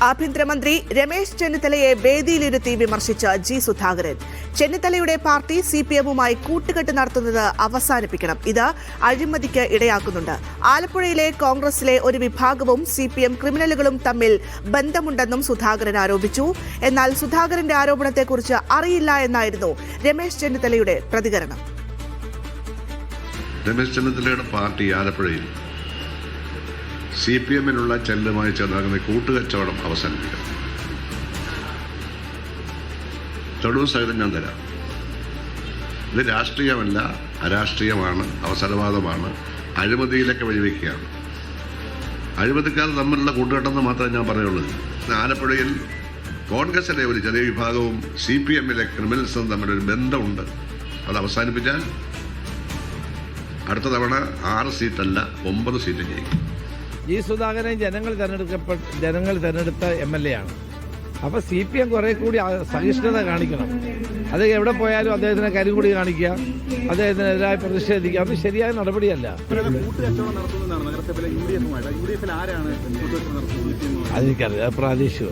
ആഭ്യന്തരമന്ത്രി രമേശ് ചെന്നിത്തലയെ വേദിയിലിരുത്തി വിമർശിച്ച ജി സുധാകരൻ. ചെന്നിത്തലയുടെ പാർട്ടി സിപിഎമ്മുമായി കൂട്ടുകെട്ട് നടത്തുന്നത് അവസാനിപ്പിക്കണം. ഇത് അഴിമതിക്ക് ഇടയാക്കുന്നുണ്ട്. ആലപ്പുഴയിലെ കോൺഗ്രസിലെ ഒരു വിഭാഗവും സിപിഎം ക്രിമിനലുകളും തമ്മിൽ ബന്ധമുണ്ടെന്നും സുധാകരൻ ആരോപിച്ചു. എന്നാൽ സുധാകരന്റെ ആരോപണത്തെക്കുറിച്ച് അറിയില്ല എന്നായിരുന്നു രമേശ് ചെന്നിത്തലയുടെ പ്രതികരണം. രമേശ് ചെന്നിത്തലയുടെ പാർട്ടി ആലപ്പുഴയിൽ സിപിഎമ്മിനുള്ള ചെല്ലുമായി ചേർന്ന കൂട്ടുകച്ചവടം അവസാനിപ്പിക്കണം. തെളിവ് സഹിതം ഞാൻ തരാം. ഇത് രാഷ്ട്രീയമല്ല, അരാഷ്ട്രീയമാണ്, അവസരവാദമാണ്, അഴിമതിയിലൊക്കെ വഴിവെക്കുകയാണ്. അഴിമതിക്കാർ തമ്മിലുള്ള കൂട്ടുകെട്ടെന്ന് മാത്രമേ ഞാൻ പറയുള്ളൂ. ആലപ്പുഴയിൽ കോൺഗ്രസിലെ ഒരു ചെറിയ വിഭാഗവും സിപിഎമ്മിലെ ക്രിമിനൽസും തമ്മിലൊരു ബന്ധമുണ്ട്. അത് അവസാനിപ്പിച്ചാൽ അടുത്ത തവണ 6 സീറ്റല്ല 9 സീറ്റ് ജയിക്കും. ജി സുധാകരൻ ജനങ്ങൾ തെരഞ്ഞെടുത്ത MLA ആണ്. അപ്പോൾ CPM കുറെ കൂടി സഹിഷ്ണുത കാണിക്കണം. അത് എവിടെ പോയാലും അദ്ദേഹത്തിന് കരിങ്കൊടി കാണിക്കുക, അദ്ദേഹത്തിനെതിരായി പ്രതിഷേധിക്കുക, അത് ശരിയായ നടപടിയല്ല. അതെനിക്കറിയാം, പ്രാദേശിക